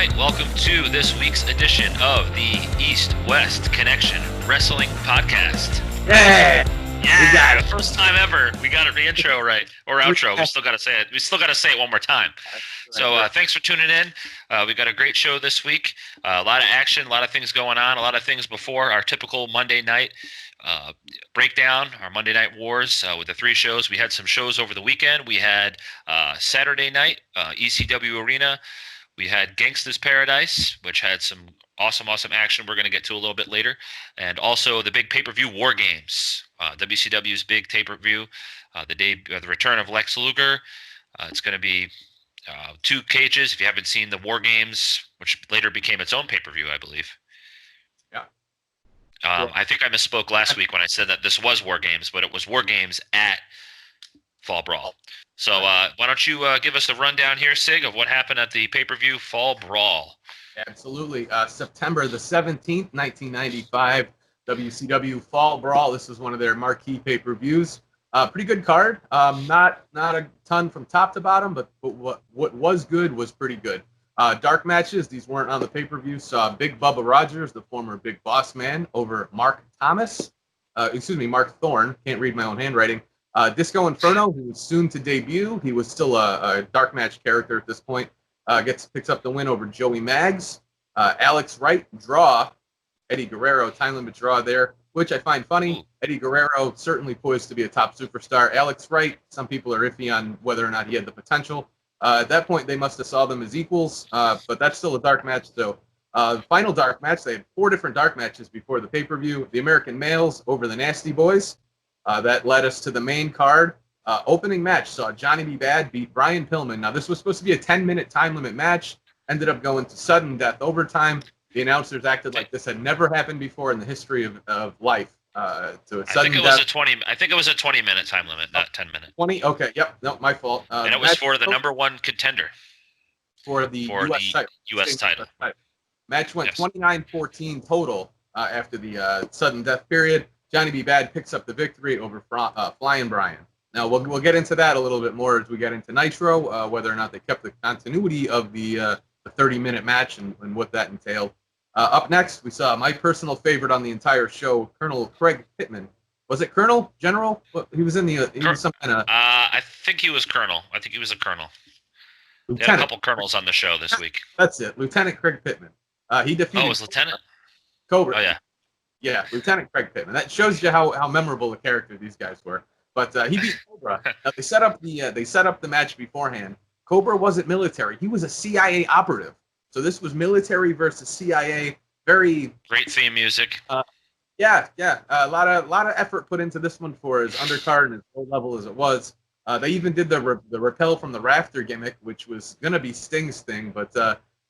right, welcome to this week's edition of the East-West Connection Wrestling Podcast. Yeah, we got it. First time ever, we got the intro right, or outro. We still got to say it. We still got to say it one more time. So thanks for tuning in. We got a great show this week. A lot of action, a lot of things going on, a lot of things before our typical Monday night breakdown, our Monday Night Wars with the three shows. We had some shows over the weekend. We had Saturday night, ECW Arena. We had Gangsta's Paradise, which had some awesome action we're going to get to a little bit later. And also the big pay-per-view Wargames, WCW's big pay-per-view, the return of Lex Luger. It's going to be two cages. If you haven't seen the Wargames, which later became its own pay-per-view, I believe. Yeah. I think I misspoke last week when I said that this was Wargames, but it was Wargames at Fall Brawl. So why don't you give us a rundown here, Sig, of what happened at the pay-per-view Fall Brawl? Absolutely. September the 17th, 1995, WCW Fall Brawl. This was one of their marquee pay-per-views. Pretty good card. Not a ton from top to bottom, but what was good was pretty good. Dark matches. These weren't on the pay-per-view. Saw Big Bubba Rogers, the former Big Boss Man, over Mark Thorne. Can't read my own handwriting. Disco Inferno, who was soon to debut. He was still a dark match character at this point. Picks up the win over Joey Maggs. Alex Wright, draw. Eddie Guerrero, time limit draw there, which I find funny. Eddie Guerrero, certainly poised to be a top superstar. Alex Wright, some people are iffy on whether or not he had the potential. At that point, they must have saw them as equals, but that's still a dark match. So final dark match, they had 4 different dark matches before the pay-per-view. The American Males over the Nasty Boys. That led us to the main card. Opening match saw Johnny B. Bad beat Brian Pillman. Now, this was supposed to be a 10-minute time limit match. Ended up going to sudden death overtime. The announcers acted like this had never happened before in the history of life. I think it was a 20-minute time limit, not 10 minutes. 20? Okay, yep. No, my fault. And it was for the number one contender. For the U.S. title. Match went 29-14 total after the sudden death period. Johnny B. Bad picks up the victory over Flying Brian. Now, we'll get into that a little bit more as we get into Nitro, whether or not they kept the continuity of the 30-minute match and what that entailed. Up next, we saw my personal favorite on the entire show, Colonel Craig Pittman. Was it Colonel? General? He was in the... He was some kind of... I think he was Colonel. I think he was a Colonel. They had a couple Colonels on the show this week. That's it. Lieutenant Craig Pittman. He defeated... Oh, it was Lieutenant? Cobra. Oh, yeah. Yeah, Lieutenant Craig Pittman. That shows you how memorable a character these guys were. But he beat Cobra. Now, they set up the match beforehand. Cobra wasn't military. He was a CIA operative. So this was military versus CIA. Very great theme music. Yeah. A lot of effort put into this one for as undercard and as low level as it was. They even did the rappel from the rafter gimmick, which was gonna be Sting's thing. But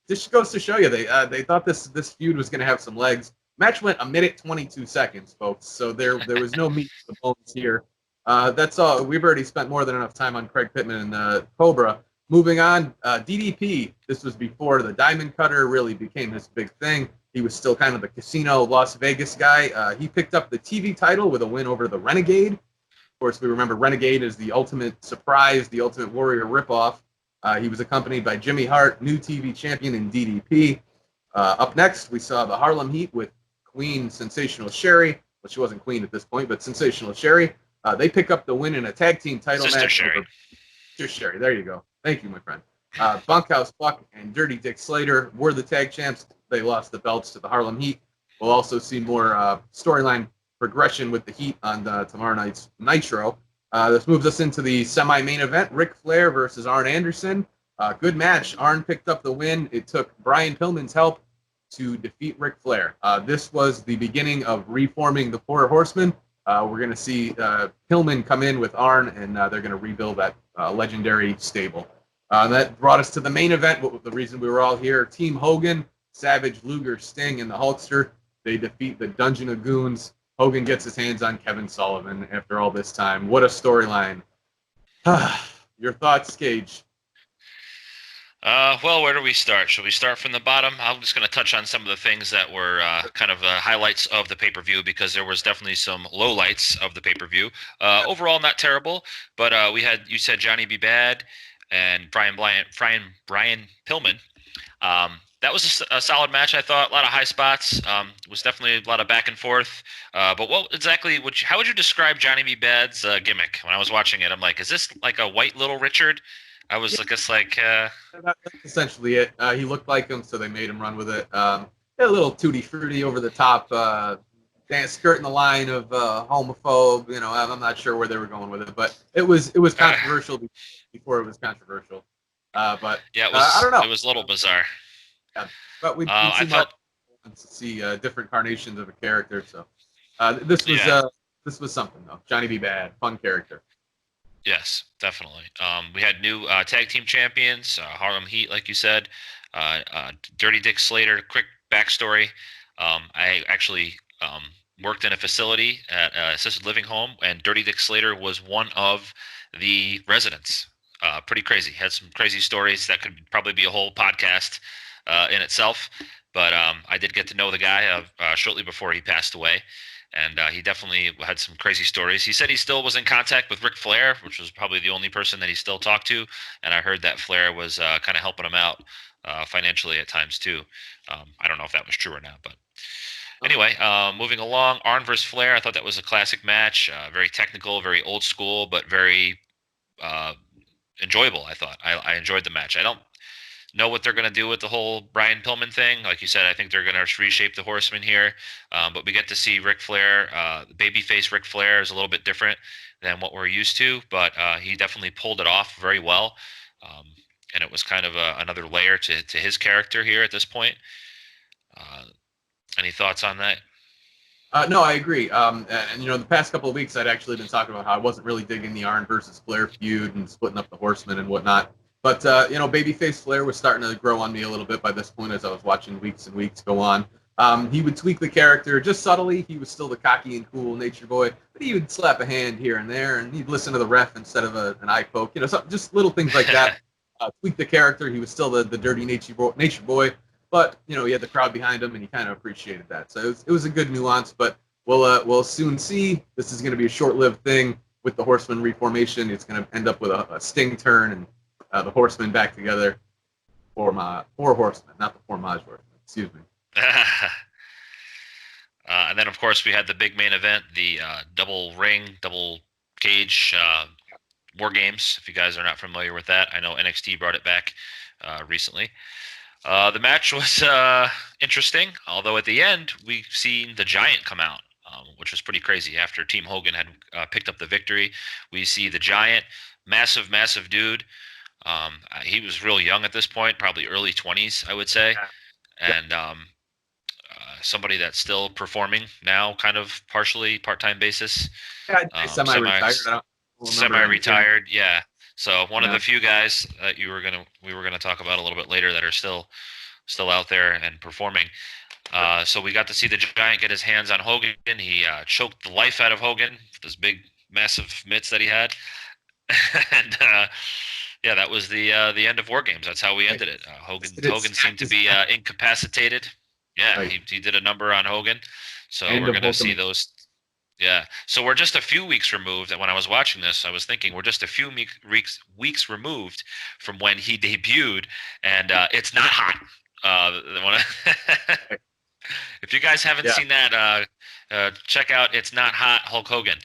this goes to show you they thought this feud was gonna have some legs. Match went 1 minute 22 seconds, folks. So there was no meat to the bones here. That's all. We've already spent more than enough time on Craig Pittman and Cobra. Moving on, DDP. This was before the Diamond Cutter really became this big thing. He was still kind of the casino Las Vegas guy. He picked up the TV title with a win over the Renegade. Of course, we remember Renegade as the ultimate surprise, the Ultimate Warrior ripoff. He was accompanied by Jimmy Hart, new TV champion, and DDP. Up next, we saw the Harlem Heat with Queen Sensational Sherry. Well, she wasn't Queen at this point, but Sensational Sherry. They pick up the win in a tag team title match. Sister Sherry. There you go. Thank you, my friend. Bunkhouse Buck and Dirty Dick Slater were the tag champs. They lost the belts to the Harlem Heat. We'll also see more storyline progression with the Heat on tomorrow night's Nitro. This moves us into the semi-main event, Ric Flair versus Arn Anderson. Good match. Arn picked up the win. It took Brian Pillman's help to defeat Ric Flair. This was the beginning of reforming the Four Horsemen. We're going to see Pillman come in with Arn, and they're going to rebuild that legendary stable. That brought us to the main event, the reason we were all here. Team Hogan, Savage, Luger, Sting, and the Hulkster. They defeat the Dungeon of Goons. Hogan gets his hands on Kevin Sullivan after all this time. What a storyline. Your thoughts, Gage? Well, where do we start? Should we start from the bottom? I'm just going to touch on some of the things that were kind of highlights of the pay-per-view, because there was definitely some lowlights of the pay-per-view. Overall, not terrible, but you said Johnny B. Bad and Brian Pillman. that was a solid match. I thought a lot of high spots. Was definitely a lot of back and forth. But what exactly how would you describe Johnny B. Bad's gimmick? When I was watching it, I'm like, is this like a white Little Richard? I was just like, That's essentially it. He looked like him, so they made him run with it. A little tutti frutti over the top, dance skirting the line of homophobe. I'm not sure where they were going with it, but it was controversial before it was controversial. But yeah, I don't know. It was a little bizarre. Yeah, but we'd I see felt to see different carnations of a character. So this was this was something though. Johnny B. Bad, fun character. Yes, definitely. We had new tag team champions, Harlem Heat, like you said. Dirty Dick Slater. Quick backstory: I actually worked in a facility at assisted living home, and Dirty Dick Slater was one of the residents. Pretty crazy. Had some crazy stories that could probably be a whole podcast in itself. But I did get to know the guy shortly before he passed away. And he definitely had some crazy stories. He said he still was in contact with Ric Flair, which was probably the only person that he still talked to. And I heard that Flair was kind of helping him out financially at times too. I don't know if that was true or not, but anyway, moving along, Arn versus Flair. I thought that was a classic match. Very technical, very old school, but very enjoyable. I thought I enjoyed the match. I don't know what they're going to do with the whole Brian Pillman thing. Like you said, I think they're going to reshape the Horsemen here. But we get to see Ric Flair. Babyface Ric Flair is a little bit different than what we're used to, but he definitely pulled it off very well. And it was kind of another layer to his character here at this point. Any thoughts on that? No, I agree. And the past couple of weeks, I'd actually been talking about how I wasn't really digging the Arn versus Flair feud and splitting up the Horsemen and whatnot. But, babyface Flair was starting to grow on me a little bit by this point as I was watching weeks and weeks go on. He would tweak the character just subtly. He was still the cocky and cool nature boy, but he would slap a hand here and there, and he'd listen to the ref instead of an eye poke. Just little things like that. Tweak the character. He was still the dirty nature boy, but, he had the crowd behind him, and he kind of appreciated that. So it was a good nuance, but we'll soon see. This is going to be a short-lived thing with the Horseman reformation. It's going to end up with a Sting turn and the Horsemen back together. Four Horsemen, not the Formage Horsemen. Excuse me. And then, of course, we had the big main event, the double cage Wargames. If you guys are not familiar with that, I know NXT brought it back recently. The match was interesting, although at the end, we've seen the Giant come out, which was pretty crazy. After Team Hogan had picked up the victory, we see the Giant, massive dude. He was real young at this point, probably early 20s, I would say. And somebody that's still performing now, kind of partially, part-time basis. Yeah, semi-retired. Semi-retired, yeah. So one of the few guys that we were gonna talk about a little bit later that are still out there and performing. So we got to see the Giant get his hands on Hogan. He choked the life out of Hogan with this big, massive mitts that he had, and yeah, that was the end of Wargames. That's how we ended it. Hogan seemed to be incapacitated. Yeah, right. He did a number on Hogan. So we're going to see those. Yeah. So we're just a few weeks removed. And when I was watching this, I was thinking we're just a few weeks removed from when he debuted. And it's not hot. If you guys haven't seen that, check out It's Not Hot Hulk Hogan.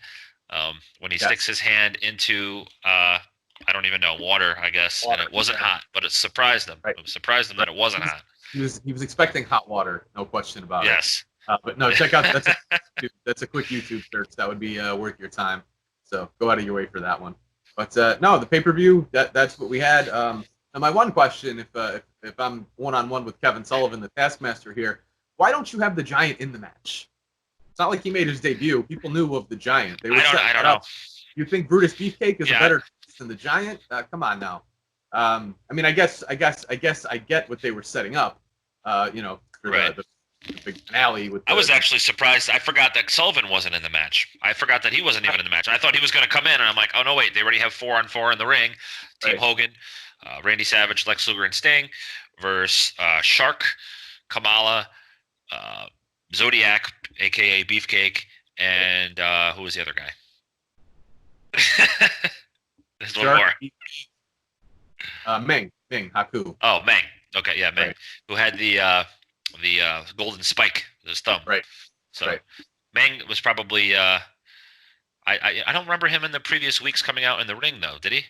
When he sticks his hand into I don't even know, water, I guess, and it wasn't hot, but it surprised them. Right. It surprised them that it wasn't hot. He was expecting hot water, no question about it. Yes. But no, check out that's a quick YouTube search. That would be worth your time. So go out of your way for that one. But no, the pay-per-view, that's what we had. And my one question, if I'm one-on-one with Kevin Sullivan, the Taskmaster here, why don't you have the Giant in the match? It's not like he made his debut. People knew of the Giant. They were I don't know. You think Brutus Beefcake is a better than the Giant? Come on now. I mean, I guess I get what they were setting up. For the big finale. I was actually surprised. I forgot that Sullivan wasn't in the match. I forgot that he wasn't even in the match. I thought he was going to come in, and I'm like, oh no, wait, they already have 4-on-4 in the ring. Team Hogan, Randy Savage, Lex Luger, and Sting versus Shark, Kamala, Zodiac, aka Beefcake, and who was the other guy? There's one more. Meng Haku. Oh, Meng. Okay, yeah, Meng, Right. who had the golden spike, his thumb. Right. So Right. Meng was probably I don't remember him in the previous weeks coming out in the ring though, did he?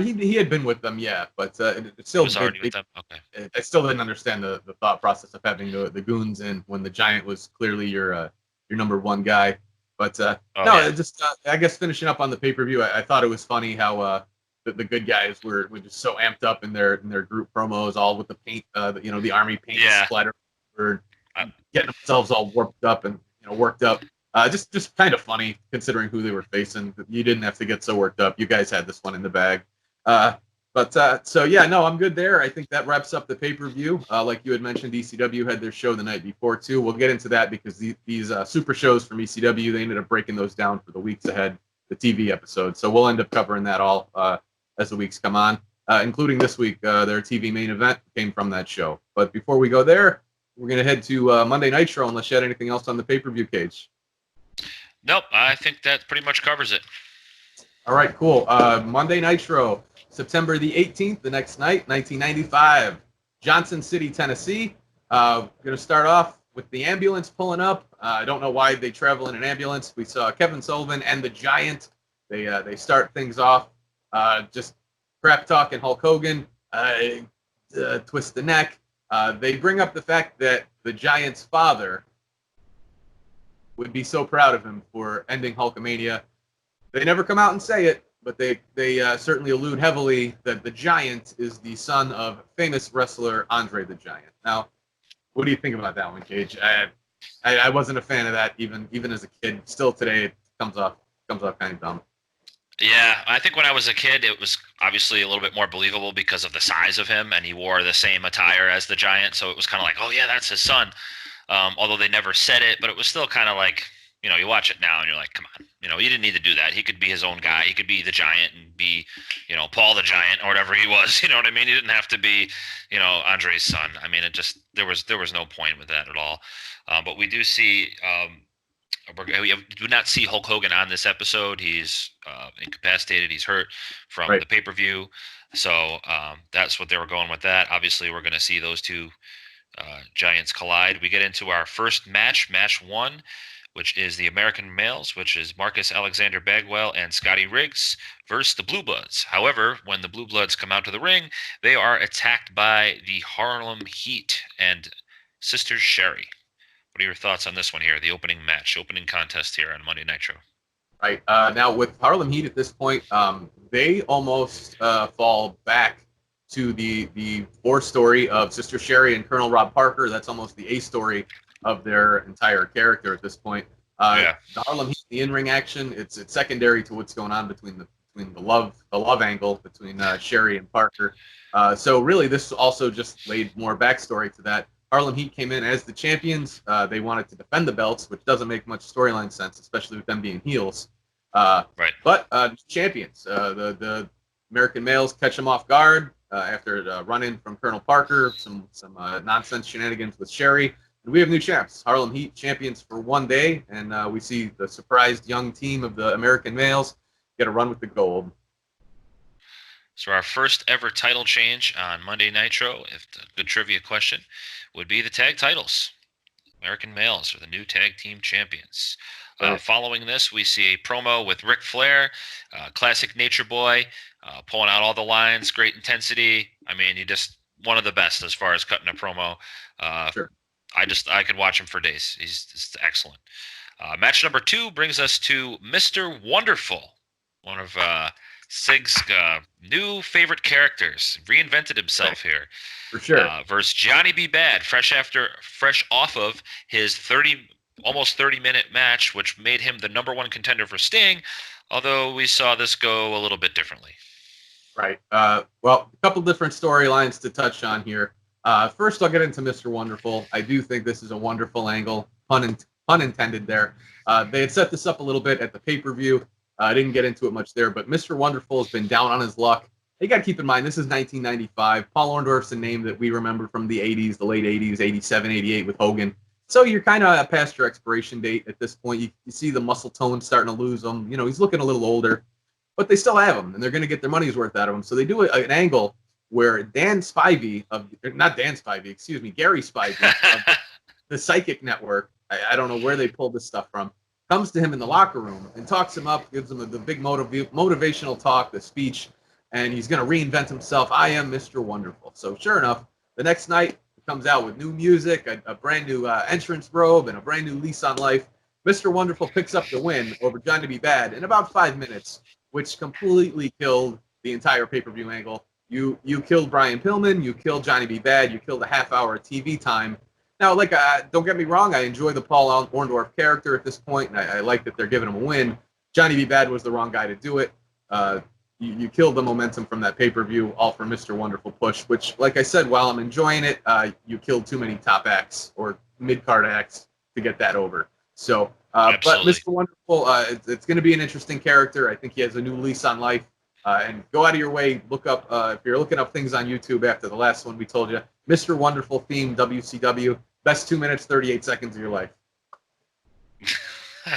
He had been with them, yeah, but it He still was already with them. Okay. I still didn't understand the thought process of having the goons in when the Giant was clearly your number one guy. But Oh no, yeah. it just I guess finishing up on the pay-per-view, I thought it was funny how the good guys were just so amped up in their group promos, all with the paint, the army paint Yeah. splatter, or I, getting themselves all warped up and worked up. Just kind of funny considering who they were facing. You didn't have to get so worked up. You guys had this one in the bag. Uh, so yeah, no, I'm good there. I think that wraps up the pay-per-view. Like you had mentioned, ECW had their show the night before too. We'll get into that because these super shows from ECW, they ended up breaking those down for the weeks ahead, the TV episodes. So we'll end up covering that all as the weeks come on, including this week. Their TV main event came from that show. But before we go there, we're gonna head to Monday Nitro unless you had anything else on the pay-per-view cage. nope, I think that pretty much covers it. All right, cool. Monday Nitro, September the 18th, the next night, 1995, Johnson City, Tennessee. Going to start off with the ambulance pulling up. I don't know why they travel in an ambulance. We saw Kevin Sullivan and the Giant. They start things off just crap talking Hulk Hogan, twist the neck. They bring up the fact that the Giant's father would be so proud of him for ending Hulkamania. They never come out and say it, but they certainly allude heavily that the Giant is the son of famous wrestler Andre the Giant. Now, what do you think about that one, Cage? I wasn't a fan of that even as a kid. Still today, it comes off kind of dumb. Yeah, I think when I was a kid, it was obviously a little bit more believable because of the size of him, and he wore the same attire as the Giant, so it was kind of like, oh yeah, that's his son. Although they never said it, but it was still kind of like, you watch it now and you're like, come on, you didn't need to do that. He could be his own guy. He could be the Giant and be, Paul the Giant or whatever he was. You know what I mean? He didn't have to be, Andre's son. I mean, it just there was no point with that at all. But we do see. We do not see Hulk Hogan on this episode. He's incapacitated. He's hurt from the pay-per-view. So that's what they were going with that. Obviously, we're going to see those two Giants collide. We get into our first match, match one, which is the American Males, which is Marcus Alexander Bagwell and Scotty Riggs versus the Blue Bloods. However, when the Blue Bloods come out to the ring, they are attacked by the Harlem Heat and Sister Sherry. What are your thoughts on this one here, the opening match, opening contest here on Monday Nitro? Right. Now, with Harlem Heat at this point, they almost fall back to the war story of Sister Sherry and Colonel Rob Parker. That's almost the A story of their entire character at this point. The Harlem Heat, the in-ring action, it's secondary to what's going on between the love angle between Sherry and Parker. So really, this also just laid more backstory to that. Harlem Heat came in as the champions. They wanted to defend the belts, which doesn't make much storyline sense, especially with them being heels. But champions, the American Males catch them off guard after a run-in from Colonel Parker, some nonsense shenanigans with Sherry. And we have new champs, Harlem Heat champions for one day, and we see the surprised young team of the American Males get a run with the gold. So our first ever title change on Monday Nitro, if the good trivia question, would be the tag titles. American Males are the new tag team champions. Following this, we see a promo with Ric Flair, classic Nature Boy, pulling out all the lines, great intensity. I mean, he just one of the best as far as cutting a promo. Sure. I could watch him for days. He's just excellent. Match number 2 brings us to Mr. Wonderful, one of Sig's new favorite characters. Reinvented himself here. For sure. Versus Johnny B. Bad, fresh off of his almost 30-minute match, which made him the number 1 contender for Sting, although we saw this go a little bit differently. Right. Well, a couple different storylines to touch on here. First, I'll get into Mr. Wonderful. I do think this is a wonderful angle, pun intended there. They had set this up a little bit at the pay-per-view. I didn't get into it much there, but Mr. Wonderful has been down on his luck. You got to keep in mind, this is 1995. Paul Orndorff's a name that we remember from the 80s, the late 80s, 87, 88 with Hogan. So you're kind of past your expiration date at this point. You see the muscle tone starting to lose him. He's looking a little older, but they still have him, and they're going to get their money's worth out of him. So they do an angle where Dan Spivey not Dan Spivey, excuse me, Gary Spivey of the Psychic Network, I don't know where they pulled this stuff from, comes to him in the locker room and talks him up, gives him the big motivational talk, the speech, and he's going to reinvent himself. I am Mr. Wonderful. So sure enough, the next night he comes out with new music, a brand new entrance robe, and a brand new lease on life. Mr. Wonderful picks up the win over Johnny B. Bad in about 5 minutes, which completely killed the entire pay-per-view angle. You killed Brian Pillman, you killed Johnny B. Bad, you killed a half-hour TV time. Now, don't get me wrong, I enjoy the Paul Orndorff character at this point, and I like that they're giving him a win. Johnny B. Bad was the wrong guy to do it. You killed the momentum from that pay-per-view, all for Mr. Wonderful push, which, like I said, while I'm enjoying it, you killed too many top acts or mid-card acts to get that over. So, but Mr. Wonderful, it's going to be an interesting character. I think he has a new lease on life. And go out of your way, look up, if you're looking up things on YouTube after the last one we told you, Mr. Wonderful theme WCW, best 2 minutes, 38 seconds of your life.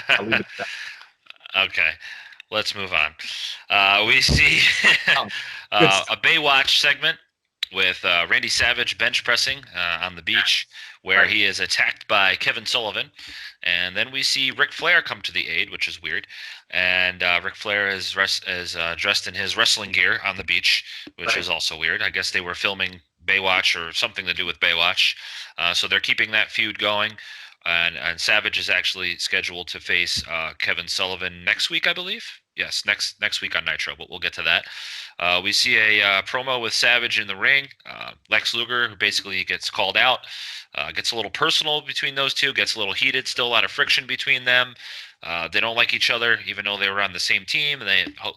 I'll leave it at that. Okay, let's move on. We see a Baywatch segment with Randy Savage bench pressing on the beach, where he is attacked by Kevin Sullivan. And then we see Ric Flair come to the aid, which is weird. And Ric Flair is dressed in his wrestling gear on the beach, which is also weird. I guess they were filming Baywatch or something to do with Baywatch. So they're keeping that feud going. And Savage is actually scheduled to face Kevin Sullivan next week, I believe. Yes, next week on Nitro, but we'll get to that. We see a promo with Savage in the ring. Lex Luger, who basically gets called out, gets a little personal between those two, gets a little heated, still a lot of friction between them. They don't like each other, even though they were on the same team.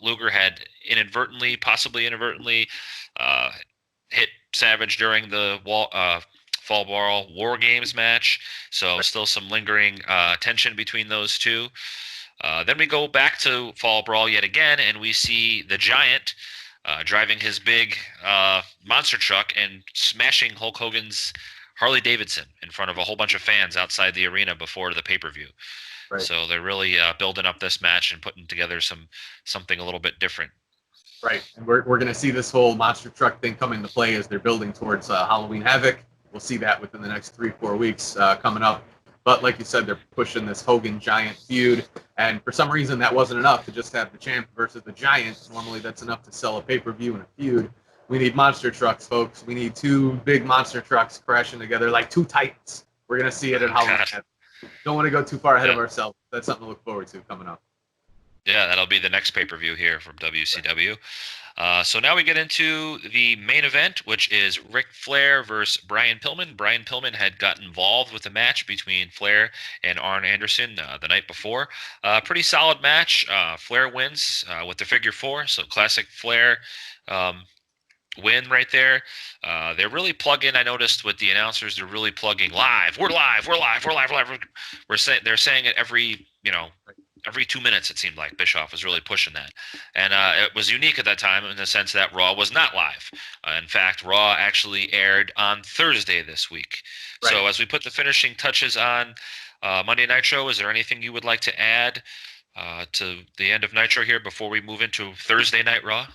Luger had possibly inadvertently, hit Savage during the Fall Brawl Wargames match. So still some lingering tension between those two. Then we go back to Fall Brawl yet again, and we see the Giant driving his big monster truck and smashing Hulk Hogan's Harley Davidson in front of a whole bunch of fans outside the arena before the pay-per-view. Right. So they're really building up this match and putting together something a little bit different. Right, and we're going to see this whole monster truck thing come into play as they're building towards Halloween Havoc. We'll see that within the next 3-4 weeks coming up. But like you said, they're pushing this Hogan-Giant feud, and for some reason that wasn't enough to just have the champ versus the Giant. Normally that's enough to sell a pay-per-view and a feud. We need monster trucks, folks. We need two big monster trucks crashing together like two titans. We're going to see it at Halloween Havoc. Don't want to go too far ahead of ourselves. That's something to look forward to coming up. Yeah, that'll be the next pay-per-view here from WCW. So now we get into the main event, which is Ric Flair versus Brian Pillman. Brian Pillman had gotten involved with a match between Flair and Arn Anderson the night before. Pretty solid match. Flair wins with the figure four, so classic Flair win right there. They're really plugging. I noticed with the announcers, they're really plugging live. We're live. We're live. We're live. We're live. They're saying it every 2 minutes. It seemed like Bischoff was really pushing that, and it was unique at that time in the sense that Raw was not live. In fact, Raw actually aired on Thursday this week. Right. So as we put the finishing touches on Monday Nitro, is there anything you would like to add to the end of Nitro here before we move into Thursday Night Raw?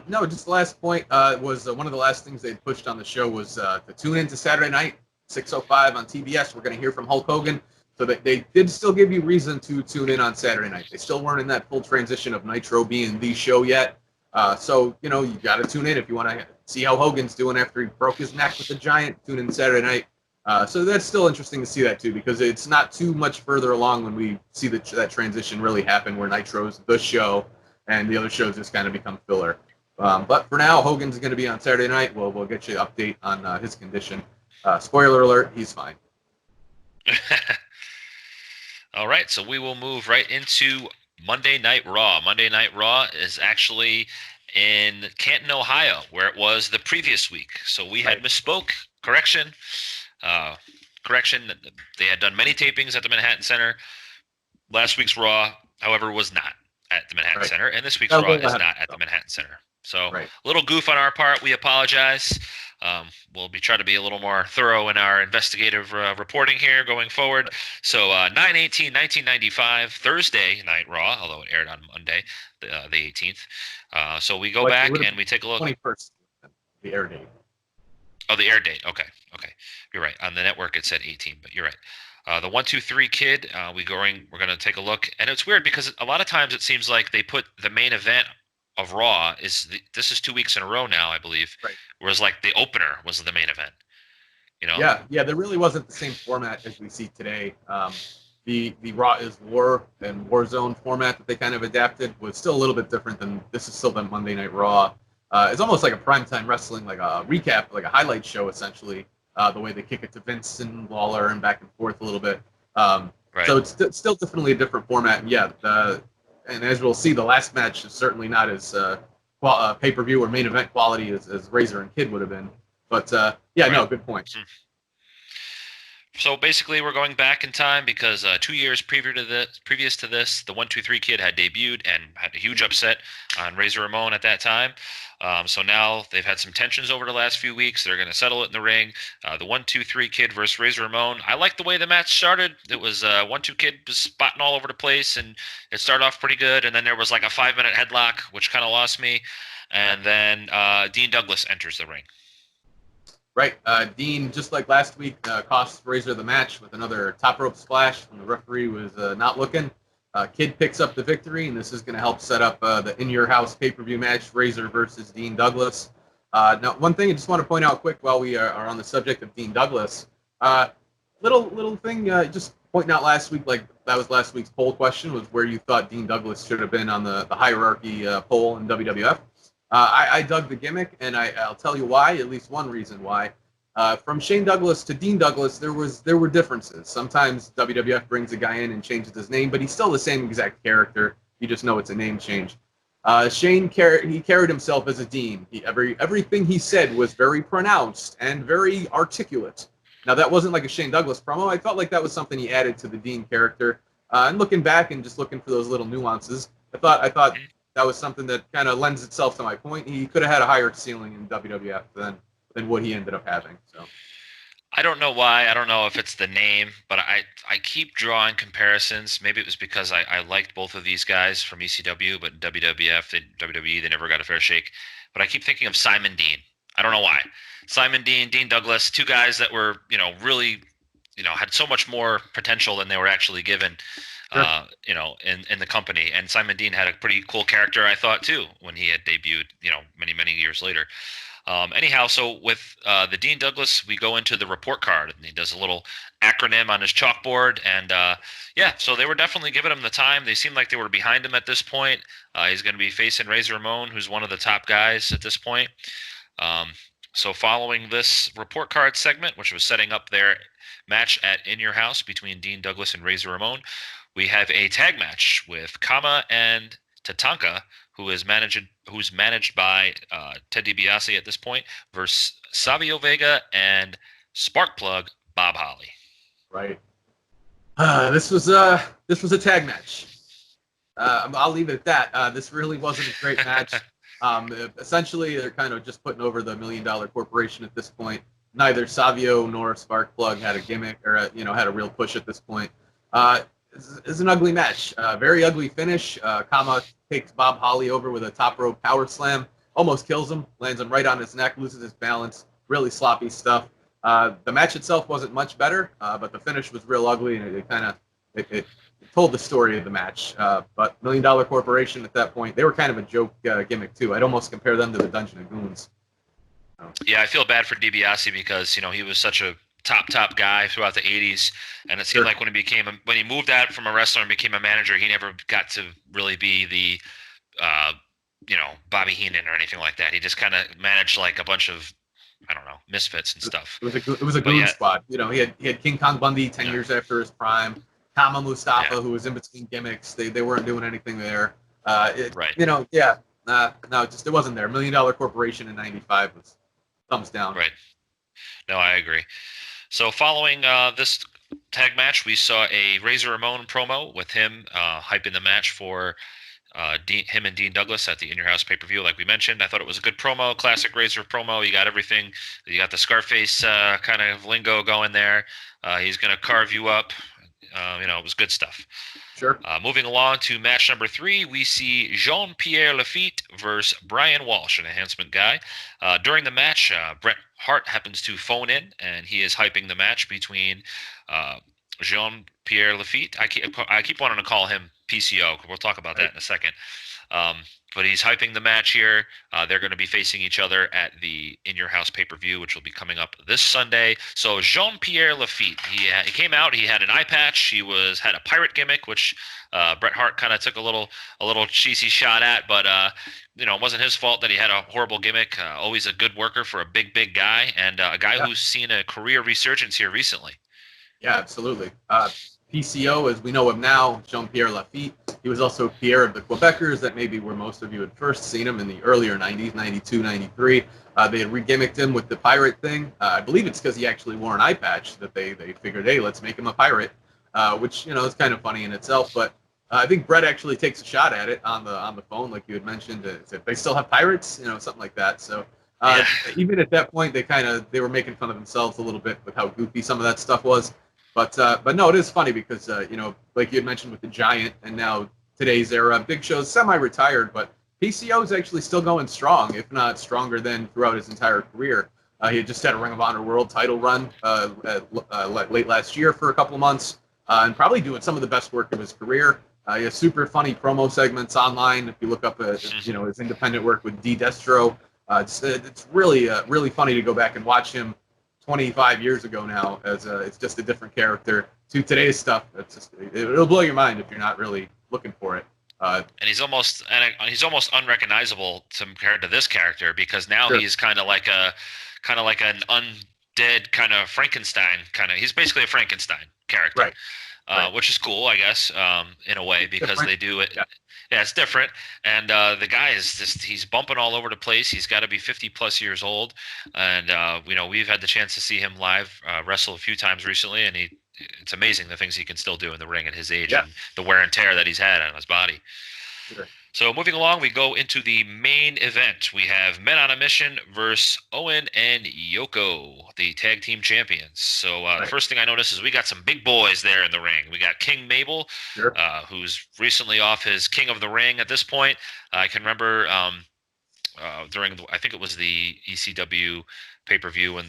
No, just the last point was one of the last things they pushed on the show was to tune into Saturday night, 6:05 on TBS. We're going to hear from Hulk Hogan. So they did still give you reason to tune in on Saturday night. They still weren't in that full transition of Nitro being the show yet. So, you got to tune in if you want to see how Hogan's doing after he broke his neck with the Giant. Tune in Saturday night. So that's still interesting to see that, too, because it's not too much further along when we see that transition really happen where Nitro's the show and the other shows just kind of become filler. But for now, Hogan's going to be on Saturday night. We'll get you an update on his condition. Spoiler alert, he's fine. All right, so we will move right into Monday Night Raw. Monday Night Raw is actually in Canton, Ohio, where it was the previous week. So we had misspoke. Correction. They had done many tapings at the Manhattan Center. Last week's Raw, however, was not at the Manhattan Center, and this week's Raw is not at the Manhattan Center. So a little goof on our part. We apologize. We'll try to be a little more thorough in our investigative reporting here going forward. So 9/18/1995, Thursday Night Raw, although it aired on Monday, the 18th. So we go back and we take a look. 21st. the air date. Oh, the air date. Okay. You're right. On the network, it said 18, but you're right. The 1, 2, 3 kid. We're going to take a look, and it's weird because a lot of times it seems like they put the main event of Raw this is 2 weeks in a row now, I believe. Right. Whereas like the opener was the main event. Yeah. There really wasn't the same format as we see today. The Raw is War and Warzone format that they kind of adapted was still a little bit different than this is still the Monday Night Raw. It's almost like a primetime wrestling, like a recap, like a highlight show, essentially. The way they kick it to Vince and Lawler and back and forth a little bit. Right. So it's still definitely a different format. And yeah, and as we'll see, the last match is certainly not as pay-per-view or main event quality as Razor and Kid would have been. But yeah, right. No, good point. So basically, we're going back in time because 2 years previous to this, the 1, 2, 3 kid had debuted and had a huge upset on Razor Ramon at that time. So now they've had some tensions over the last few weeks. They're going to settle it in the ring. The 1, 2, 3 kid versus Razor Ramon. I like the way the match started. It was 1, 2 kid was spotting all over the place, and it started off pretty good. And then there was like a 5-minute headlock, which kind of lost me. And then Dean Douglas enters the ring. Right. Dean, just like last week, costs Razor the match with another top rope splash when the referee was not looking. Kid picks up the victory, and this is going to help set up the In Your House pay-per-view match, Razor versus Dean Douglas. Now, one thing I just want to point out quick while we are on the subject of Dean Douglas. Little thing, just pointing out last week, like that was last week's poll question, was where you thought Dean Douglas should have been on the hierarchy poll in WWF. I dug the gimmick, and I'll tell you why. At least one reason why. From Shane Douglas to Dean Douglas, there were differences. Sometimes WWF brings a guy in and changes his name, but he's still the same exact character. You just know it's a name change. Shane carried himself as a Dean. Everything he said was very pronounced and very articulate. Now that wasn't like a Shane Douglas promo. I felt like that was something he added to the Dean character. And looking back and just looking for those little nuances, I thought that was something that kind of lends itself to my point. He could have had a higher ceiling in WWF than what he ended up having. So I don't know why. I don't know if it's the name, but I keep drawing comparisons. Maybe it was because I liked both of these guys from ECW, but WWE, they never got a fair shake. But I keep thinking of Simon Dean. I don't know why. Simon Dean, Dean Douglas, two guys that were, really, had so much more potential than they were actually given. Sure. In the company. And Simon Dean had a pretty cool character, I thought, too, when he had debuted, many years later. Anyhow, so with the Dean Douglas, we go into the report card, and he does a little acronym on his chalkboard. And, so they were definitely giving him the time. They seemed like they were behind him at this point. He's going to be facing Razor Ramon, who's one of the top guys at this point. So following this report card segment, which was setting up their match at In Your House between Dean Douglas and Razor Ramon, we have a tag match with Kama and Tatanka, who's managed by Ted DiBiase at this point, versus Savio Vega and Sparkplug Bob Holly. Right. This was a tag match. I'll leave it at that. This really wasn't a great match. Essentially, they're kind of just putting over the $1 Million Corporation at this point. Neither Savio nor Sparkplug had a gimmick or had a real push at this point. It's an ugly match. Very ugly finish. Kama takes Bob Holly over with a top rope power slam. Almost kills him. Lands him right on his neck. Loses his balance. Really sloppy stuff. The match itself wasn't much better, but the finish was real ugly, and it told the story of the match. But $1 Million Corporation at that point, they were kind of a joke gimmick too. I'd almost compare them to the Dungeon of Goons. Yeah, I feel bad for DiBiase because he was such a top guy throughout the 80s, and it seemed like when he moved out from a wrestler and became a manager, he never got to really be the Bobby Heenan or anything like that. He just kind of managed like a bunch of, I don't know, misfits and stuff. It was a goon squad. He had King Kong Bundy 10 years after his prime. Kama Mustafa, who was in between gimmicks. They weren't doing anything there. Right. No, it wasn't there. $1 Million Corporation in '95 was thumbs down. Right. No, I agree. So following this tag match, we saw a Razor Ramon promo with him hyping the match for him and Dean Douglas at the In Your House pay-per-view, like we mentioned. I thought it was a good promo, classic Razor promo. You got everything. You got the Scarface kind of lingo going there. He's going to carve you up. It was good stuff. Sure. Moving along to match number 3, we see Jean-Pierre Lafitte versus Brian Walsh, an enhancement guy. During the match, Bret Hart happens to phone in, and he is hyping the match between Jean-Pierre Lafitte. I keep wanting to call him PCO. We'll talk about that in a second. But he's hyping the match here. They're going to be facing each other at the In Your House pay-per-view, which will be coming up this Sunday. So Jean-Pierre Lafitte, he came out. He had an eye patch. He had a pirate gimmick, which Bret Hart kind of took a little cheesy shot at, but it wasn't his fault that he had a horrible gimmick. Always a good worker for a big guy, and a guy who's seen a career resurgence here recently. Yeah, absolutely. PCO, as we know him now, Jean-Pierre Lafitte. He was also Pierre of the Quebecers. That maybe where most of you had first seen him in the earlier 90s, 92, 93. They had re-gimmicked him with the pirate thing. I believe it's because he actually wore an eye patch that they figured, hey, let's make him a pirate, which, is kind of funny in itself. But I think Bret actually takes a shot at it on the phone, like you had mentioned. Said, they still have pirates, something like that. So even at that point, they were making fun of themselves a little bit with how goofy some of that stuff was. But no, it is funny because, like you had mentioned with the Giant and now today's era, Big Show's semi-retired, but PCO is actually still going strong, if not stronger than throughout his entire career. He had just had a Ring of Honor World title run late last year for a couple of months and probably doing some of the best work of his career. He has super funny promo segments online. If you look up, his independent work with D. Destro, it's really funny to go back and watch him 25 years ago now, as it's just a different character to today's stuff. It'll blow your mind if you're not really looking for it. And he's almost unrecognizable compared to this character, because now he's kind of like an undead kind of Frankenstein He's basically a Frankenstein character, right. Which is cool, I guess, in a way, because they do it. Yeah, it's different. And the guy he's bumping all over the place. He's got to be 50 plus years old. And, we've had the chance to see him live wrestle a few times recently. And it's amazing the things he can still do in the ring at his age and the wear and tear that he's had on his body. Sure. So moving along, we go into the main event. We have Men on a Mission versus Owen and Yoko, the tag team champions. So the first thing I noticed is we got some big boys there in the ring. We got King Mabel, who's recently off his King of the Ring at this point. I can remember during, I think it was the ECW pay-per-view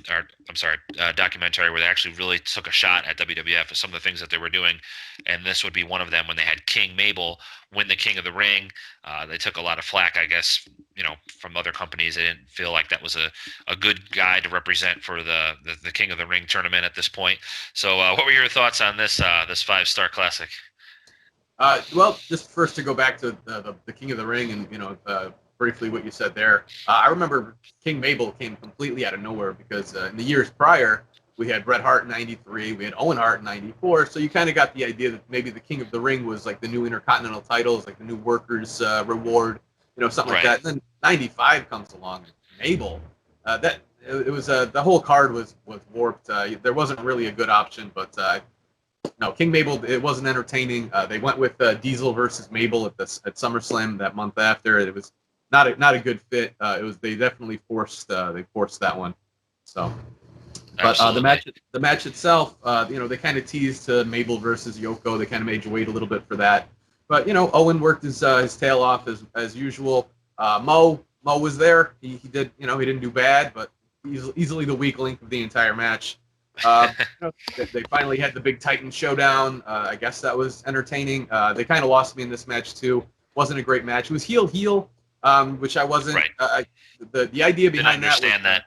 documentary where they actually really took a shot at WWF with some of the things that they were doing, and this would be one of them when they had King Mabel win the King of the Ring. They took a lot of flack, I guess, from other companies. They didn't feel like that was a good guy to represent for the King of the Ring tournament at this point. So what were your thoughts on this 5-star classic? Well, just first to go back to the King of the Ring and, briefly what you said there. I remember King Mabel came completely out of nowhere because in the years prior, we had Bret Hart in 93, we had Owen Hart in 94, so you kind of got the idea that maybe the King of the Ring was like the new Intercontinental titles, like the new Workers' Reward, something like that. And then 95 comes along, Mabel. It was the whole card was warped. There wasn't really a good option, but no, King Mabel, it wasn't entertaining. They went with Diesel versus Mabel at SummerSlam that month after. It was not a good fit. They definitely forced that one. So, but the match itself, they kind of teased to Mabel versus Yoko. They kind of made you wait a little bit for that. But Owen worked his tail off as usual. Mo was there. He did he didn't do bad, but easily the weak link of the entire match. They finally had the big Titan showdown. I guess that was entertaining. They kind of lost me in this match too. Wasn't a great match. It was heel. Which I wasn't. Right. The idea behind that.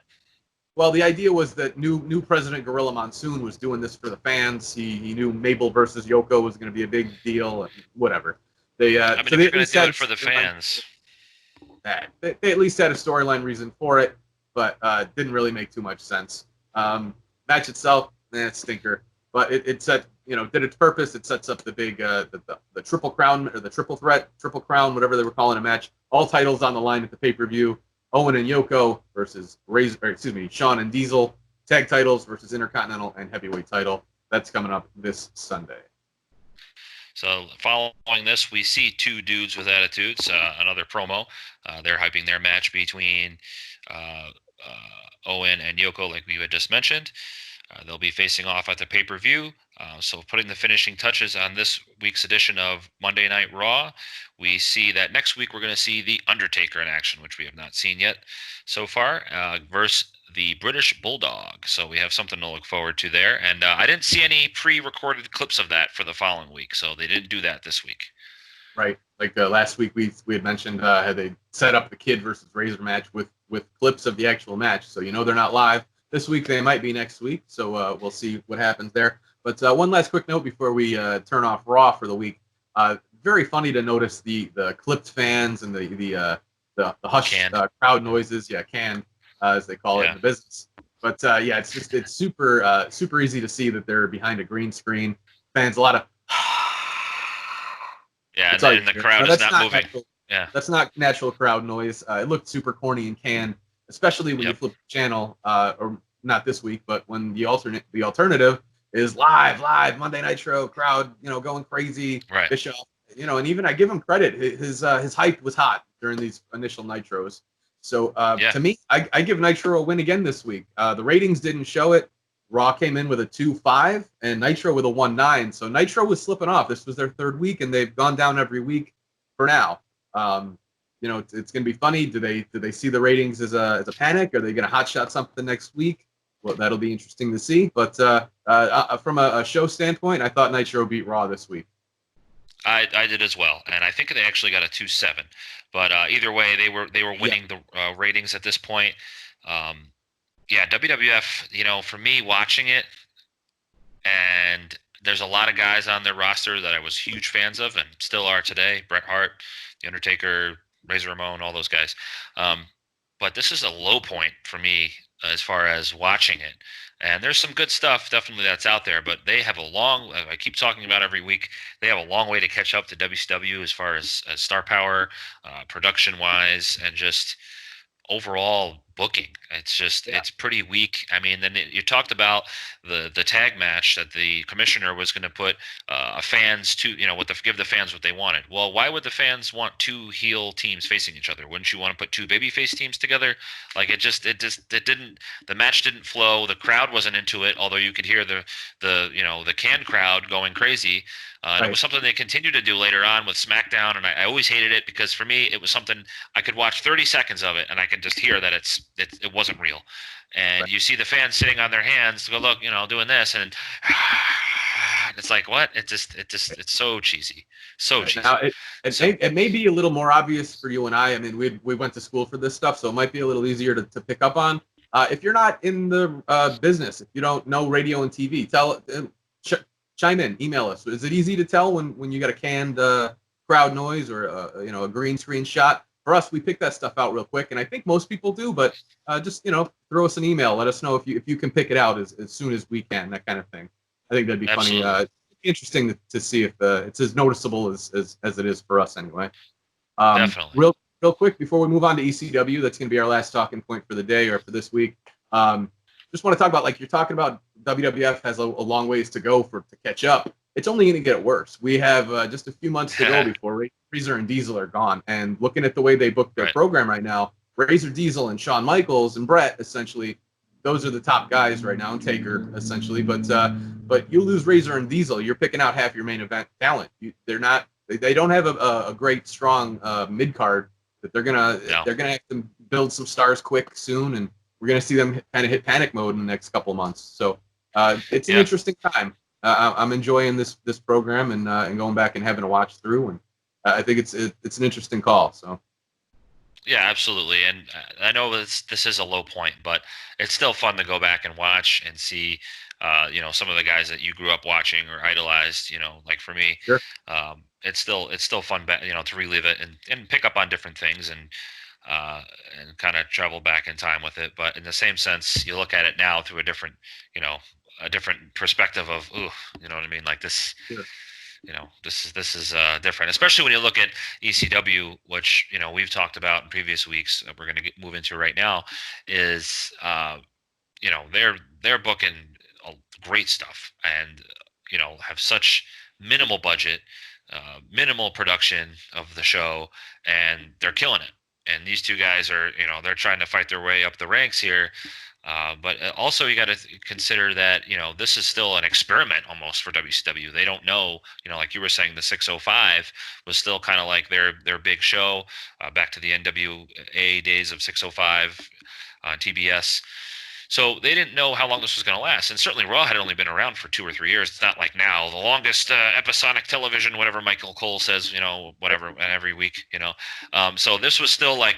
Well, the idea was that new President Gorilla Monsoon was doing this for the fans. He knew Mabel versus Yoko was going to be a big deal. And whatever. They if you're going to do it for the fans. They at least had a storyline reason for it, but didn't really make too much sense. Match itself, stinker. But it set did its purpose. It sets up the big the Triple Crown or the Triple Threat, Triple Crown, whatever they were calling a match. All titles on the line at the pay-per-view. Owen and Yoko versus Shawn and Diesel. Tag titles versus Intercontinental and Heavyweight title. That's coming up this Sunday. So following this, we see two dudes with attitudes. Another promo. They're hyping their match between Owen and Yoko, like we had just mentioned. They'll be facing off at the pay-per-view. So putting the finishing touches on this week's edition of Monday Night Raw, we see that next week we're going to see The Undertaker in action, which we have not seen yet so far, versus the British Bulldog. So we have something to look forward to there. And I didn't see any pre-recorded clips of that for the following week, so they didn't do that this week. Right. Like last week we had mentioned how they set up the Kid versus Razor match with clips of the actual match. So they're not live. This week they might be next week. So we'll see what happens there. But one last quick note before we turn off Raw for the week. Very funny to notice the clipped fans and the hush crowd noises. Yeah, canned as they call it in the business. But it's super easy to see that they're behind a green screen. Fans a lot of and the crowd is not moving. Yeah, that's not natural crowd noise. It looked super corny and canned, especially when you flip the channel. Or not this week, but when the alternative is live Monday Nitro, crowd going crazy. Right. Bischoff, and even I give him credit. His hype was hot during these initial Nitros. So to me, I give Nitro a win again this week. The ratings didn't show it. Raw came in with a 2.5 and Nitro with a 1.9. So Nitro was slipping off. This was their third week, and they've gone down every week for now. It's going to be funny. Do they see the ratings as a panic? Are they going to hotshot something next week? Well, that'll be interesting to see. But from a show standpoint, I thought Nitro beat Raw this week. I did as well, and I think they actually got a 2.7. But either way, they were winning the ratings at this point. WWF, for me watching it, and there's a lot of guys on their roster that I was huge fans of and still are today. Bret Hart, The Undertaker, Razor Ramon, all those guys. But this is a low point for me as far as watching it. And there's some good stuff definitely that's out there, but they have I keep talking about every week, they have a long way to catch up to WCW as far as star power, production-wise, and just overall booking. It's pretty weak. I mean, then you talked about the tag match that the commissioner was going to put fans to, give the fans what they wanted. Well, why would the fans want two heel teams facing each other? Wouldn't you want to put two babyface teams together? Like it didn't, the match didn't flow. The crowd wasn't into it, although you could hear the can crowd going crazy. And it was something they continued to do later on with SmackDown, and I always hated it because for me it was something I could watch 30 seconds of it and I could just hear that it wasn't real. And you see the fans sitting on their hands, go look, doing this, and it's like what? It's so cheesy, so cheesy. Now it may be a little more obvious for you and I. I mean, we went to school for this stuff, so it might be a little easier to pick up on. If you're not in the business, if you don't know radio and TV, chime in, email us. Is it easy to tell when you got a canned crowd noise or a green screen shot? For us, we pick that stuff out real quick, and I think most people do. But just throw us an email. Let us know if you can pick it out as soon as we can. That kind of thing. I think that'd be funny. Interesting to see if it's as noticeable as it is for us anyway. Definitely. Real quick before we move on to ECW, that's going to be our last talking point for the day or for this week. Just want to talk about, like you're talking about, WWF has a long ways to go to catch up. It's only going to get worse. We have just a few months to go before Razor and Diesel are gone. And looking at the way they book their program right now, Razor, Diesel, and Shawn Michaels and Brett, essentially, those are the top guys right now, and Taker, essentially. But you lose Razor and Diesel, you're picking out half your main event talent. They don't have a great, strong mid card that they're gonna have to build some stars quick soon, and we're gonna see them kind of hit panic mode in the next couple of months. So it's an interesting time. I'm enjoying this program and going back and having to watch through, and I think it's an interesting call. So. Yeah, absolutely. And I know this is a low point, but it's still fun to go back and watch and see, some of the guys that you grew up watching or idolized. Like for me, sure. It's still fun, to relive it and pick up on different things and kind of travel back in time with it. But in the same sense, you look at it now through a different perspective of, ooh, you know what I mean? Like this. Sure. This is different, especially when you look at ECW, which we've talked about in previous weeks. We're going to move into right now. Is they're booking great stuff and have such minimal budget, minimal production of the show, and they're killing it. And these two guys are they're trying to fight their way up the ranks here. But also you got to consider that, this is still an experiment almost for WCW. They don't know, like you were saying, the 605 was still kind of like their big show, back to the NWA days of 605 on TBS. So they didn't know how long this was going to last. And certainly Raw had only been around for 2 or 3 years. It's not like now, the longest episodic television, whatever Michael Cole says, whatever, every week, So this was still like,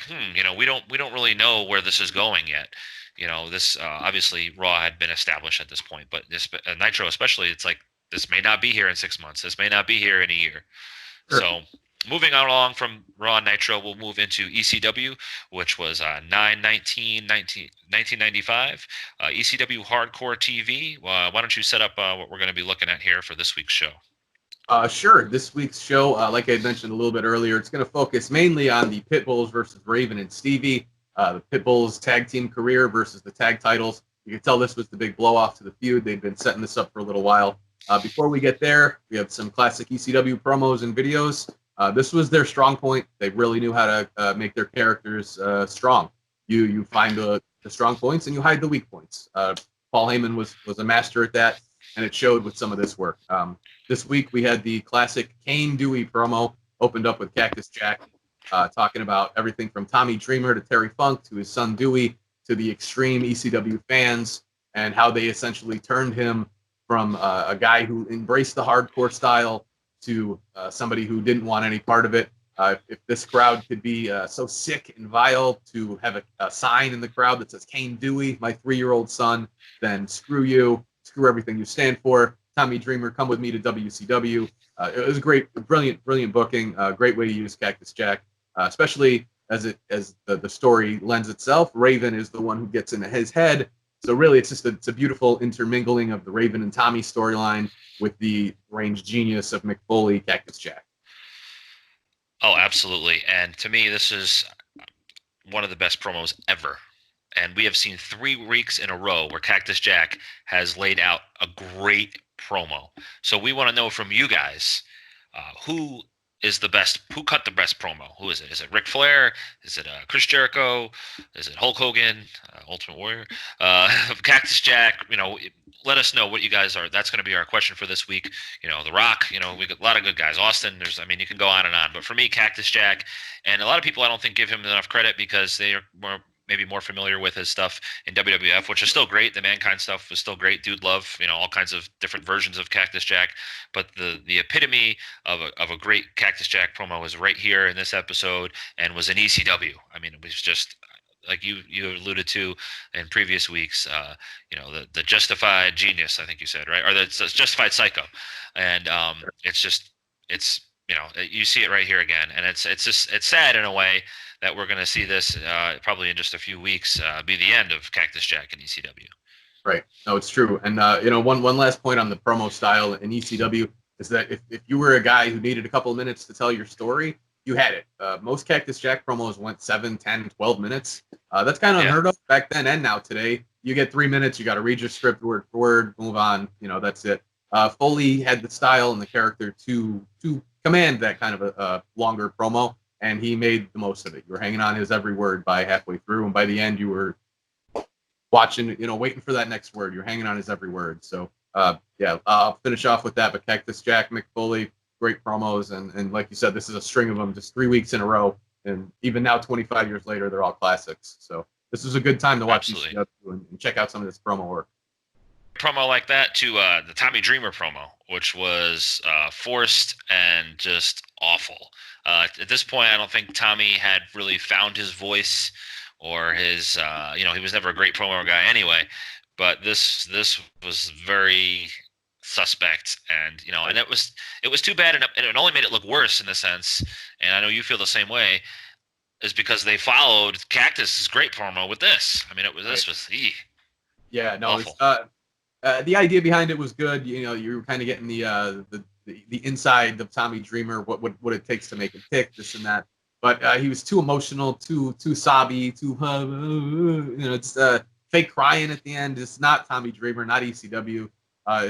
we don't really know where this is going yet. This obviously Raw had been established at this point, but this Nitro especially, it's like, this may not be here in 6 months. This may not be here in a year. Sure. So moving on along from Raw and Nitro, we'll move into ECW, which was 9/19/1995. ECW Hardcore TV. Why don't you set up what we're going to be looking at here for this week's show? Sure. This week's show, like I mentioned a little bit earlier, it's going to focus mainly on the Pitbulls versus Raven and Stevie. The Pitbulls tag team career versus the tag titles. You can tell this was the big blow off to the feud. They've been setting this up for a little while. Before we get there, we have some classic ECW promos and videos. This was their strong point. They really knew how to make their characters strong. You find the strong points and you hide the weak points. Paul Heyman was a master at that, and it showed with some of this work. This week we had the classic Kane Dewey promo, opened up with Cactus Jack, talking about everything from Tommy Dreamer to Terry Funk to his son Dewey to the extreme ECW fans, and how they essentially turned him from a guy who embraced the hardcore style to somebody who didn't want any part of it. If this crowd could be so sick and vile to have a sign in the crowd that says Kane Dewey, my 3-year-old son, then screw you, screw everything you stand for. Tommy Dreamer, come with me to WCW. It was great, brilliant booking. Great way to use Cactus Jack, especially as the story lends itself. Raven is the one who gets into his head. So really, it's a beautiful intermingling of the Raven and Tommy storyline with the range genius of Mick Foley, Cactus Jack. Oh, absolutely. And to me, this is one of the best promos ever. And we have seen 3 weeks in a row where Cactus Jack has laid out a great promo. So we want to know from you guys, who is the best? Who cut the best promo? Who is it? Is it Ric Flair? Is it Chris Jericho? Is it Hulk Hogan, Ultimate Warrior? Cactus Jack? Let us know what you guys are. That's going to be our question for this week. The Rock. We got a lot of good guys. Austin. You can go on and on. But for me, Cactus Jack, and a lot of people I don't think give him enough credit because they are maybe more familiar with his stuff in WWF, which is still great. The Mankind stuff was still great. Dude love, all kinds of different versions of Cactus Jack. But the epitome of a great Cactus Jack promo was right here in this episode and was in ECW. It was just like you alluded to in previous weeks, the justified genius, I think you said, right? Or the justified psycho. And it's you see it right here again. And it's sad in a way that we're going to see this probably in just a few weeks be the end of Cactus Jack in ECW. Right. No, it's true. And, one last point on the promo style in ECW is that if you were a guy who needed a couple of minutes to tell your story, you had it. Most Cactus Jack promos went 7, 10, 12 minutes. That's kind of unheard of back then and now today. You get 3 minutes, you got to read your script word for word, move on. That's it. Foley had the style and the character to command that kind of a longer promo, and he made the most of it. You were hanging on his every word by halfway through, and by the end, you were watching, waiting for that next word. You're hanging on his every word. So, I'll finish off with that. But Cactus Jack, Mick Foley, great promos, and like you said, this is a string of them, just 3 weeks in a row, and even now, 25 years later, they're all classics. So this is a good time to watch ECW and check out some of this promo work. Promo like that to the Tommy Dreamer promo, which was forced and just awful. At this point, I don't think Tommy had really found his voice or his, he was never a great promo guy anyway. But this was very suspect, and and it was too bad, and it only made it look worse in a sense. And I know you feel the same way, is because they followed Cactus's great promo with this. This was yeah, no, awful. The idea behind it was good. You were kind of getting the inside of Tommy Dreamer, what it takes to make him tick, this and that. But he was too emotional, too sobby, too it's fake crying at the end. It's not Tommy Dreamer, not ECW.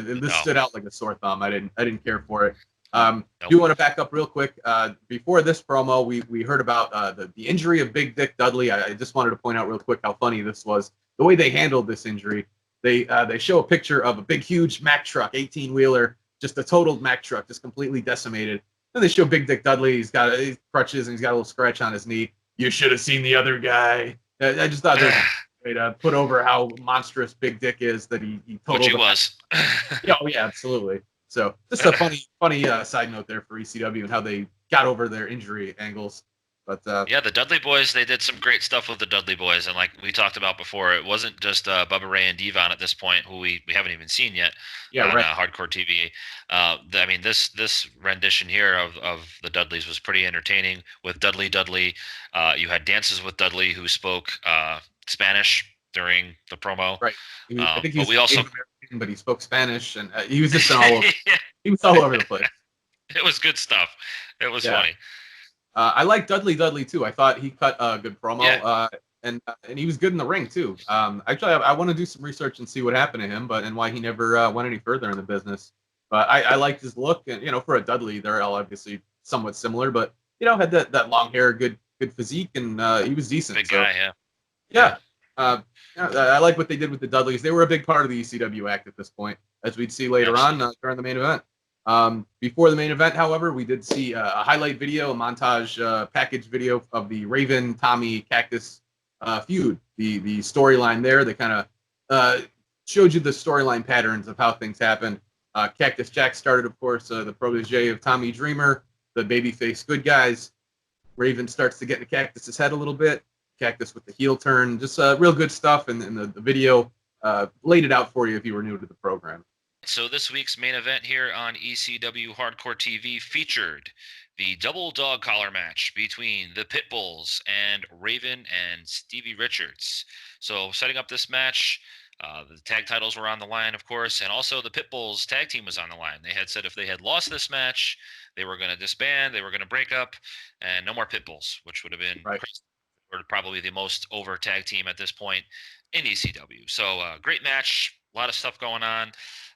This stood out like a sore thumb. I didn't care for it. Do want to back up real quick. Before this promo, we heard about the injury of Big Dick Dudley. I just wanted to point out real quick how funny this was. the way they handled this injury, they show a picture of a big, huge Mack truck, 18-wheeler, just a totaled Mack truck, just completely decimated. Then they show Big Dick Dudley. He's got crutches and he's got a little scratch on his knee. You should have seen the other guy. I just thought there's a way to put over how monstrous Big Dick is that he totaled. Which he was. Yeah, oh yeah, absolutely. So just a funny side note there for ECW and how they got over their injury angles. But yeah, the Dudley Boys, they did some great stuff with the Dudley Boys. And like we talked about before, it wasn't just Bubba Ray and Devon at this point, who we haven't even seen yet on Hardcore TV. I mean, this rendition here of the Dudleys was pretty entertaining with Dudley. You had dances with Dudley, who spoke Spanish during the promo. Right. I think he was but we also, American, but he spoke Spanish, and he was just all over. Yeah. He was all over the place. It was good stuff. It was funny. I like Dudley too. I thought he cut a good promo, and he was good in the ring too. Actually, I want to do some research and see what happened to him, and why he never went any further in the business. But I liked his look, and for a Dudley, they're all obviously somewhat similar, but had that long hair, good physique, and he was decent. Big guy, yeah. I like what they did with the Dudleys. They were a big part of the ECW act at this point, as we'd see later on during the main event. Before the main event, however, we did see a highlight video, a montage package video of the Raven, Tommy, Cactus feud. The storyline there, they kind of showed you the storyline patterns of how things happened. Cactus Jack started, of course, the protege of Tommy Dreamer, the babyface good guys. Raven starts to get into Cactus's head a little bit. Cactus with the heel turn, just real good stuff, and the video laid it out for you if you were new to the program. So this week's main event here on ECW Hardcore TV featured the double dog collar match between the Pitbulls and Raven and Stevie Richards. So setting up this match, the tag titles were on the line, of course, and also the Pitbulls tag team was on the line. They had said if they had lost this match, they were going to disband, they were going to break up, and no more Pitbulls, which would have been probably the most over tag team at this point in ECW. So great match, a lot of stuff going on.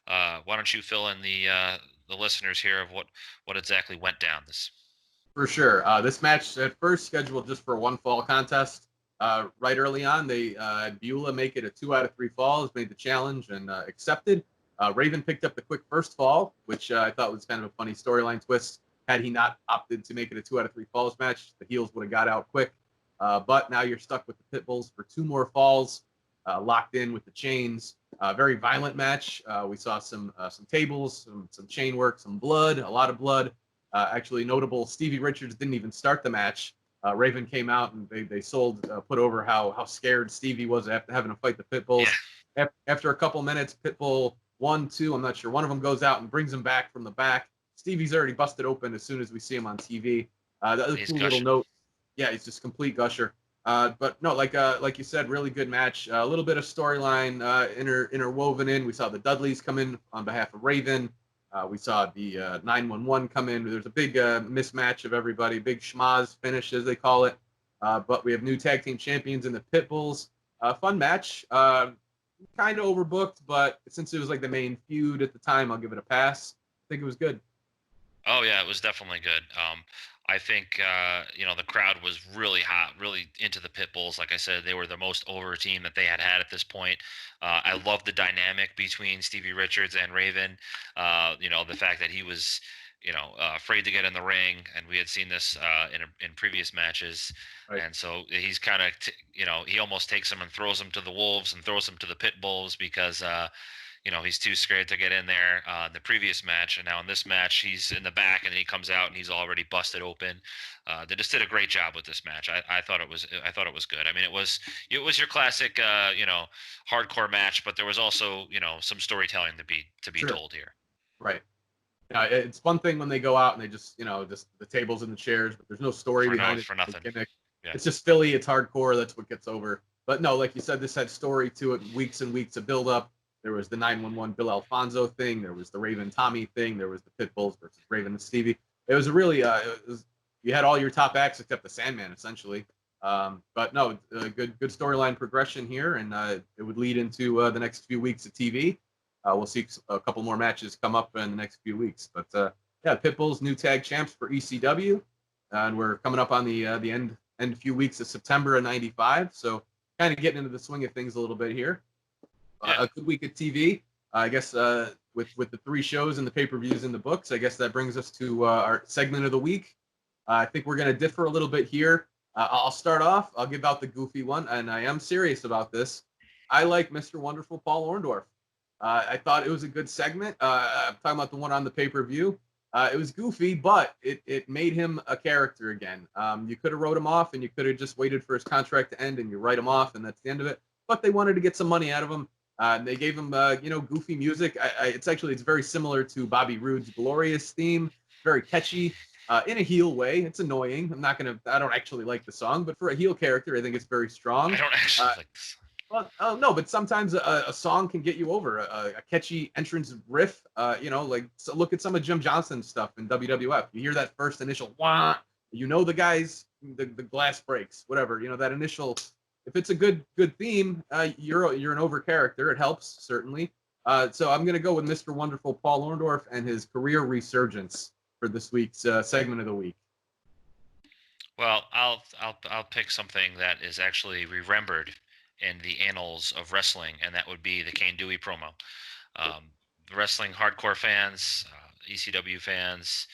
Why don't you fill in the listeners here of what exactly went down this? For sure. This match at first scheduled just for one fall contest. Right early on, they had Beulah make it a 2 out of 3 falls, made the challenge and accepted. Raven picked up the quick first fall, which I thought was kind of a funny storyline twist. Had he not opted to make it a 2 out of 3 falls match, the heels would have got out quick. But now you're stuck with the Pitbulls for 2 more falls, locked in with the chains. Very violent match. We saw some tables, some chain work, some blood, a lot of blood. Actually notable, Stevie Richards didn't even start the match. Raven came out and they put over how scared Stevie was after having to fight the Pitbulls. Yeah. After a couple minutes, Pitbull 1, 2, I'm not sure, one of them goes out and brings him back from the back. Stevie's already busted open as soon as we see him on TV. The other cool little note, yeah, he's just complete gusher. But no, like you said, really good match. A little bit of storyline interwoven in. We saw the Dudleys come in on behalf of Raven. We saw the 911 come in. There's a big mismatch of everybody, big schmaz finish as they call it. But we have new tag team champions in the Pitbulls. Fun match. Kind of overbooked, but since it was like the main feud at the time, I'll give it a pass. I think it was good. Oh yeah, it was definitely good. I think the crowd was really hot, really into the Pitbulls. Like I said, they were the most over team that they had at this point. I love the dynamic between Stevie Richards and Raven. The fact that he was, afraid to get in the ring, and we had seen this in previous matches. Right. And so he's kind of, he almost takes him and throws him to the Wolves and throws him to the Pitbulls because he's too scared to get in there in the previous match. And now in this match, he's in the back and then he comes out and he's already busted open. They just did a great job with this match. I thought it was good. I mean, it was your classic, hardcore match, but there was also, some storytelling to be told here. Right. It's one thing when they go out and they just the tables and the chairs, but there's no story behind it. For nothing. Yeah. It's just Philly. It's hardcore. That's what gets over. But no, like you said, this had story to it, weeks and weeks of build up. There was the 911 Bill Alfonso thing. There was the Raven Tommy thing. There was the Pitbulls versus Raven and Stevie. It was a really, you had all your top acts except the Sandman, essentially. But no, good storyline progression here, and it would lead into the next few weeks of TV. We'll see a couple more matches come up in the next few weeks. But Pitbulls, new tag champs for ECW, and we're coming up on the end few weeks of September of '95. So kind of getting into the swing of things a little bit here. Yeah. A good week of TV. I guess with the 3 shows and the pay-per-views in the books, I guess that brings us to our segment of the week. I think we're going to differ a little bit here. I'll start off. I'll give out the goofy one, and I am serious about this. I like Mr. Wonderful Paul Orndorff. I thought it was a good segment. I'm talking about the one on the pay-per-view. It was goofy, but it made him a character again. You could have wrote him off, and you could have just waited for his contract to end, and you write him off, and that's the end of it. But they wanted to get some money out of him. They gave him, goofy music. It's very similar to Bobby Roode's Glorious theme. Very catchy, in a heel way. It's annoying. I don't actually like the song, but for a heel character, I think it's very strong. I don't actually like this. Well, no, but sometimes a song can get you over a catchy entrance riff. So look at some of Jim Johnson's stuff in WWF. You hear that first initial wah, the guys, the glass breaks, whatever. That initial. If it's a good theme, you're an over character. It helps certainly. So I'm gonna go with Mr. Wonderful Paul Orndorff and his career resurgence for this week's segment of the week. Well, I'll pick something that is actually remembered in the annals of wrestling, and that would be the Kane Dewey promo. The wrestling hardcore fans, ECW fans,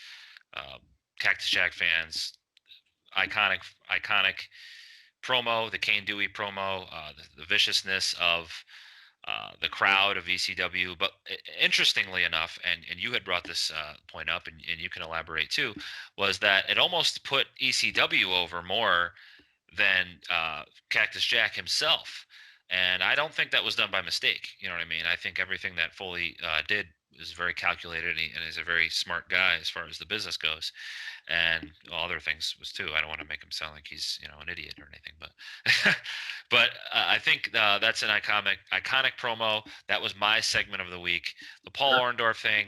Cactus Jack fans, iconic promo, the Kane Dewey promo, the viciousness of the crowd of ECW. But interestingly enough, and you had brought this point up, and you can elaborate too, was that it almost put ECW over more than Cactus Jack himself. And I don't think that was done by mistake. You know what I mean? I think everything that Foley did is very calculated, and is a very smart guy as far as the business goes. And other things was too. I don't want to make him sound like he's an idiot or anything, but I think that's an iconic promo. That was my segment of the week. The Paul Orndorff thing.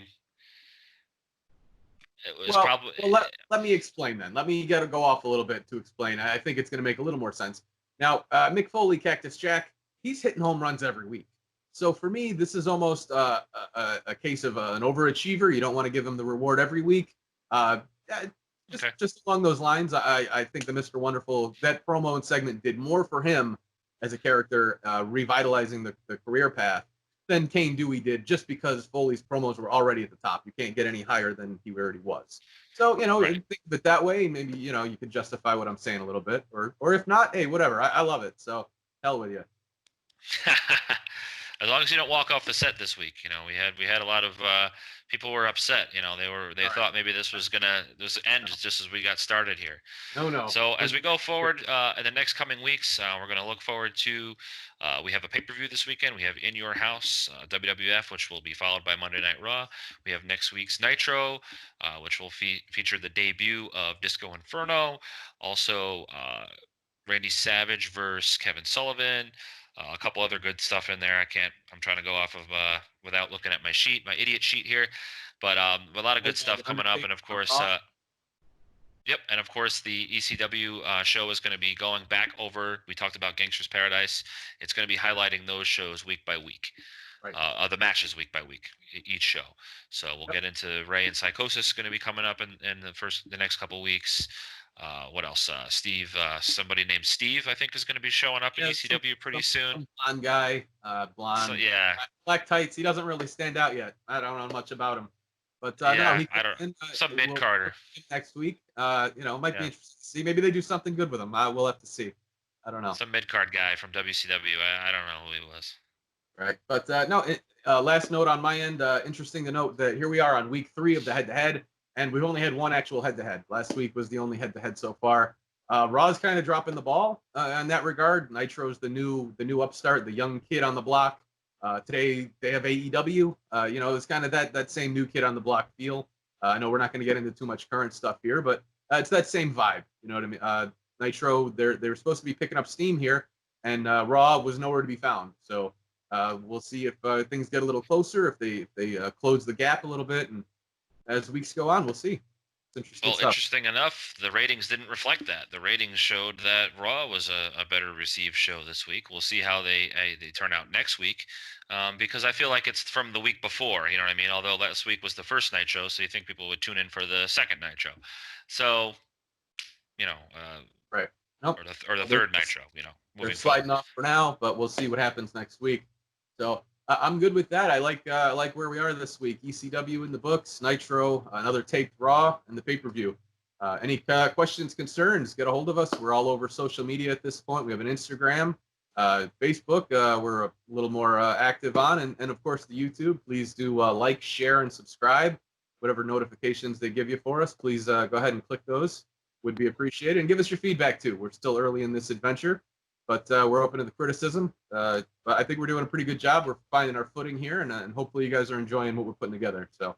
It was probably. Well, let me explain then. Let me go off a little bit to explain. I think it's going to make a little more sense. Now, Mick Foley, Cactus Jack, he's hitting home runs every week. So for me, this is almost a case of an overachiever. You don't want to give him the reward every week. Just along those lines, I think the Mr. Wonderful, that promo and segment did more for him as a character, revitalizing the career path, than Kane Dewey did, just because Foley's promos were already at the top. You can't get any higher than he already was. So, right. Think of it that way. Maybe, you could justify what I'm saying a little bit. Or if not, hey, whatever. I love it. So, hell with you. As long as you don't walk off the set this week, we had a lot of people were upset. They thought maybe this end just as we got started here. No. So as we go forward in the next coming weeks, we're going to look forward to. We have a pay-per-view this weekend. We have In Your House, WWF, which will be followed by Monday Night Raw. We have next week's Nitro, which will feature the debut of Disco Inferno. Also, Randy Savage versus Kevin Sullivan. A couple other good stuff in there. I'm trying to go off of without looking at my idiot sheet here, but a lot of good stuff coming up, and of course, and of course the ECW show is going to be going back over. We talked about Gangster's Paradise. It's going to be highlighting those shows week by week, right. The matches week by week, each show. So we'll get into Ray and Psychosis going to be coming up in the next couple weeks. What else? Steve, somebody named Steve, I think, is going to be showing up in ECW pretty soon. Blonde guy, blonde. So, yeah. Black tights. He doesn't really stand out yet. I don't know much about him. But some mid-carder. Next week. Might be interesting to see. Maybe they do something good with him. We'll have to see. I don't know. Some mid-card guy from WCW. I don't know who he was. Right. But last note on my end, interesting to note that here we are on week 3 of the head-to-head. And we've only had one actual head-to-head. Last week was the only head-to-head so far. Raw's kind of dropping the ball in that regard. Nitro's the new upstart, the young kid on the block. Today they have AEW. It's kind of that same new kid on the block feel. I know we're not going to get into too much current stuff here, but it's that same vibe. You know what I mean? Nitro, they're supposed to be picking up steam here, and Raw was nowhere to be found. So we'll see if things get a little closer, if they close the gap a little bit, and as weeks go on, we'll see. It's interesting stuff. Interesting enough, the ratings didn't reflect that. The ratings showed that Raw was a better received show this week. We'll see how they turn out next week, because I feel like it's from the week before. You know what I mean? Although last week was the first Nitro, so you think people would tune in for the second Nitro. So, right. Nope. or the third Nitro. They're sliding off for now, but we'll see what happens next week. So I'm good with that. I like where we are this week. ECW in the books, Nitro, another taped Raw, and the pay-per-view. Any questions, concerns, get a hold of us. We're all over social media at this point. We have an Instagram, Facebook, we're a little more active on, and of course the YouTube. Please do like, share, and subscribe. Whatever notifications they give you for us, please go ahead and click those. Would be appreciated. And give us your feedback too. We're still early in this adventure, but we're open to the criticism. But I think we're doing a pretty good job. We're finding our footing here, and hopefully you guys are enjoying what we're putting together. So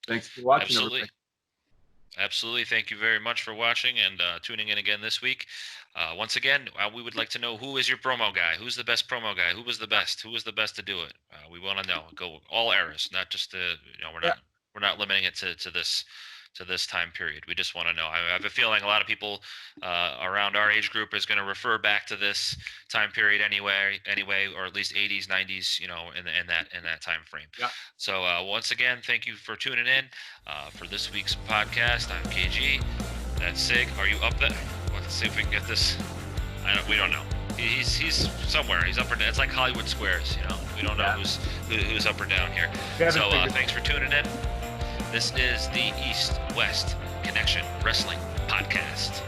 thanks for watching. Absolutely. Thank you very much for watching and tuning in again this week. Once again, we would like to know, who is your promo guy? Who's the best promo guy? Who was the best? Who was the best to do it? We want to know. Go all eras, not just we're not limiting it to this time period. We just want to know. I have a feeling a lot of people around our age group is going to refer back to this time period anyway, or at least 80s, 90s, in that time frame. Yeah. So once again, thank you for tuning in for this week's podcast. I'm KG. That's Sig. Are you up there? Let's see if we can get this. We don't know. He's somewhere. He's up or down. It's like Hollywood Squares, We don't know who's up or down here. So thanks for tuning in. This is the East West Connection Wrestling Podcast.